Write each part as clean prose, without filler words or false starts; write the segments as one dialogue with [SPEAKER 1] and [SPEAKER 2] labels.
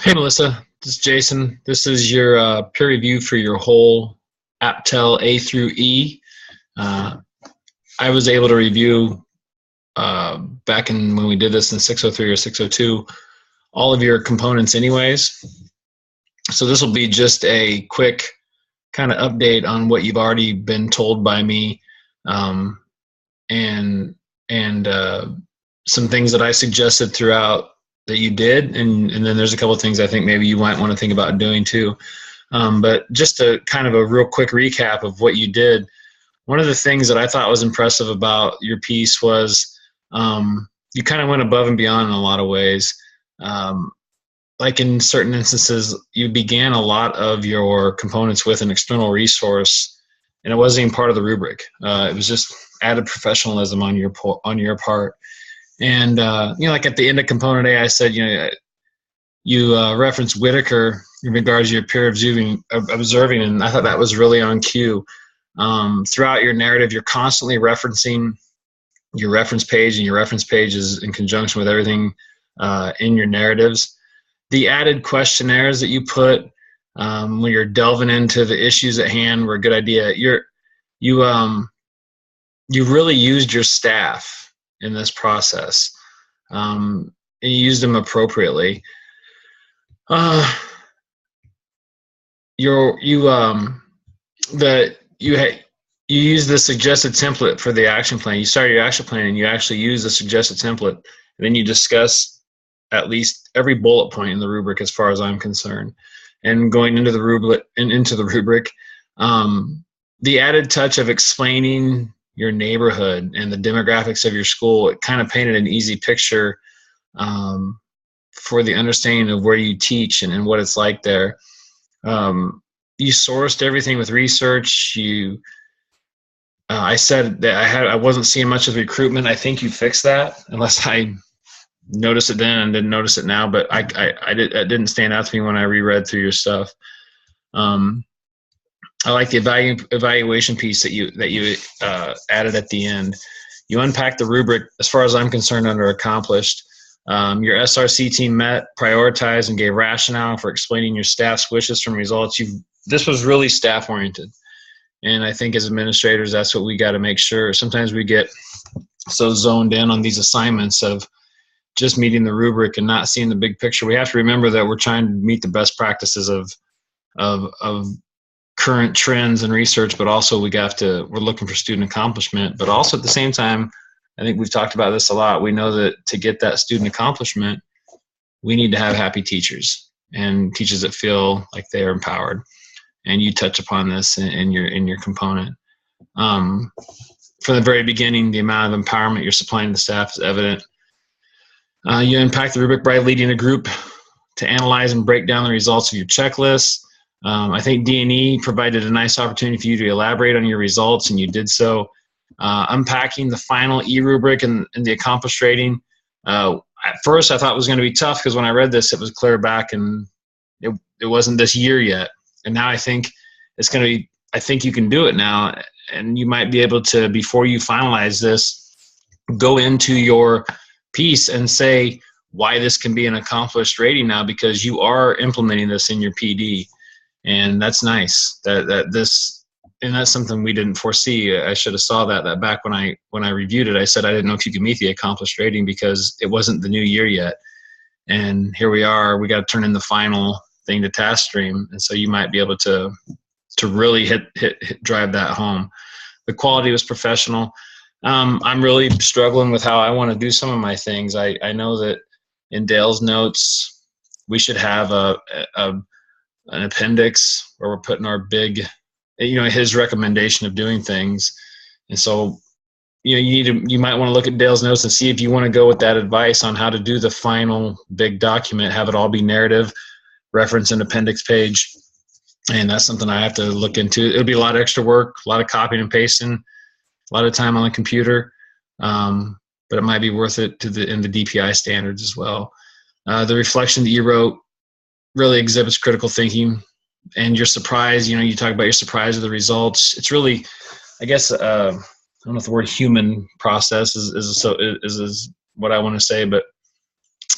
[SPEAKER 1] Hey Melissa, this is Jason. This is your peer review for your whole AppTel A through E. Uh, I was able to review back in when we did this in 603 or 602 all of your components anyways. So this will be just a quick kind of update on what you've already been told by me, and some things that I suggested throughout that you did, and then there's a couple of things I think maybe you might want to think about doing too. But just a kind of a real quick recap of what you did. One of the things that I thought was impressive about your piece was you kind of went above and beyond in a lot of ways. Like in certain instances, you began a lot of your components with an external resource, and it wasn't even part of the rubric. It was just added professionalism on your part. And like at the end of component A, I said, you referenced Whitaker in regards to your peer observing, and I thought that was really on cue. Throughout your narrative, you're constantly referencing your reference page, and your reference page is in conjunction with everything in your narratives. The added questionnaires that you put when you're delving into the issues at hand were a good idea. You really used your staff in this process, and you used them appropriately. You use the suggested template for the action plan. You start your action plan and you actually use the suggested template, and then you discuss at least every bullet point in the rubric as far as I'm concerned. And going into the rubric, the added touch of explaining your neighborhood and the demographics of your school, it kind of painted an easy picture for the understanding of where you teach and what it's like there. You sourced everything with research. I said that I wasn't seeing much of recruitment. I think you fixed that, unless I noticed it then and didn't notice it now. But it didn't stand out to me when I reread through your stuff. I like the evaluation piece that you added at the end. You unpacked the rubric, as far as I'm concerned, under accomplished. Your SRC team met, prioritized, and gave rationale for explaining your staff's wishes from results. This was really staff-oriented. And I think as administrators, that's what we got to make sure. Sometimes we get so zoned in on these assignments of just meeting the rubric and not seeing the big picture. We have to remember that we're trying to meet the best practices of current trends and research, but also we're looking for student accomplishment. But also at the same time, I think we've talked about this a lot. We know that to get that student accomplishment, we need to have happy teachers and teachers that feel like they are empowered. And you touch upon this in your component. From the very beginning, the amount of empowerment you're supplying to the staff is evident. You impact the rubric by leading a group to analyze and break down the results of your checklist. I think D&E provided a nice opportunity for you to elaborate on your results, and you did so. Unpacking the final E-rubric and the accomplished rating. At first, I thought it was going to be tough because when I read this, it was clear back and it wasn't this year yet. And now I think it's going to be, I think you can do it now, and you might be able to, before you finalize this, go into your piece and say why this can be an accomplished rating now, because you are implementing this in your PD. And that's nice. And that's something we didn't foresee. I should have saw that back when I reviewed it. I said I didn't know if you could meet the accomplished rating because it wasn't the new year yet. And here we are. We got to turn in the final thing to TaskStream, and so you might be able to really drive that home. The quality was professional. I'm really struggling with how I want to do some of my things. I know that in Dale's notes we should have an appendix where we're putting our big, his recommendation of doing things. And so you might want to look at Dale's notes and see if you want to go with that advice on how to do the final big document, have it all be narrative, reference and appendix page. And that's something I have to look into. It'll be a lot of extra work, a lot of copying and pasting, a lot of time on the computer, but it might be worth it in the DPI standards as well. The reflection that you wrote really exhibits critical thinking, and your surprise. You talk about your surprise of the results. It's really, I guess, I don't know if the word human process is what I want to say, but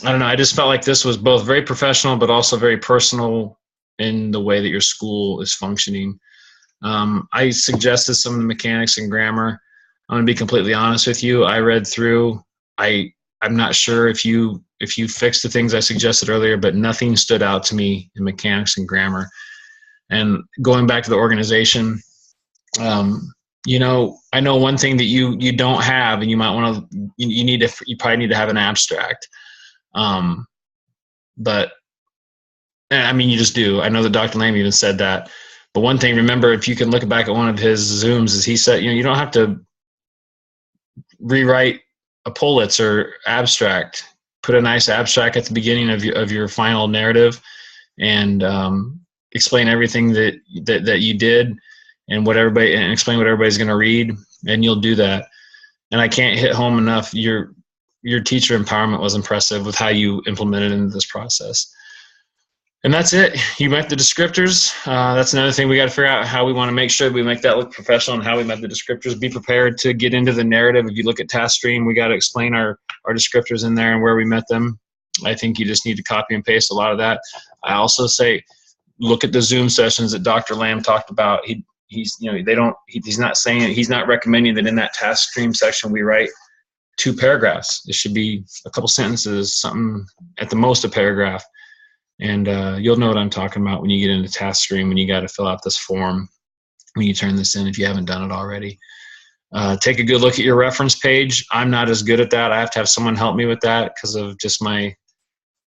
[SPEAKER 1] I don't know. I just felt like this was both very professional, but also very personal in the way that your school is functioning. I suggested some of the mechanics and grammar. I'm going to be completely honest with you. I read through. I'm not sure if you fixed the things I suggested earlier, but nothing stood out to me in mechanics and grammar. And going back to the organization, you know, I know one thing that you don't have, and you might want to, you probably need to have an abstract. But I mean, you just do. I know that Dr. Lamb even said that. But one thing, remember, if you can look back at one of his Zooms, is he said, you know, you don't have to rewrite a Pulitzer abstract. Put a nice abstract at the beginning of your final narrative, and explain everything that you did, and explain what everybody's going to read, and you'll do that. And I can't hit home enough. Your teacher empowerment was impressive with how you implemented into this process. And that's it. You met the descriptors. That's another thing we got to figure out, how we want to make sure we make that look professional, and how we met the descriptors. Be prepared to get into the narrative. If you look at TaskStream, we got to explain our descriptors in there and where we met them. I think you just need to copy and paste a lot of that. I also say, look at the Zoom sessions that Dr. Lamb talked about. He's not recommending that in that TaskStream section we write 2 paragraphs. It should be a couple sentences, something at the most a paragraph. And you'll know what I'm talking about when you get into TaskStream, when you got to fill out this form when you turn this in, if you haven't done it already. Take a good look at your reference page. I'm not as good at that. I have to have someone help me with that because of just my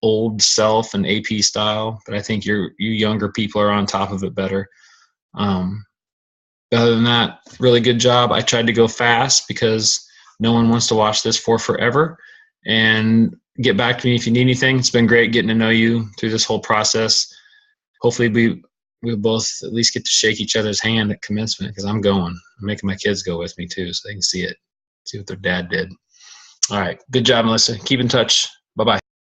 [SPEAKER 1] old self and AP style. But I think you younger people are on top of it better. Other than that, really good job. I tried to go fast because no one wants to watch this for forever. And get back to me if you need anything. It's been great getting to know you through this whole process. Hopefully we'll both at least get to shake each other's hand at commencement, because I'm going. I'm making my kids go with me too, so they can see it, see what their dad did. All right. Good job, Melissa. Keep in touch.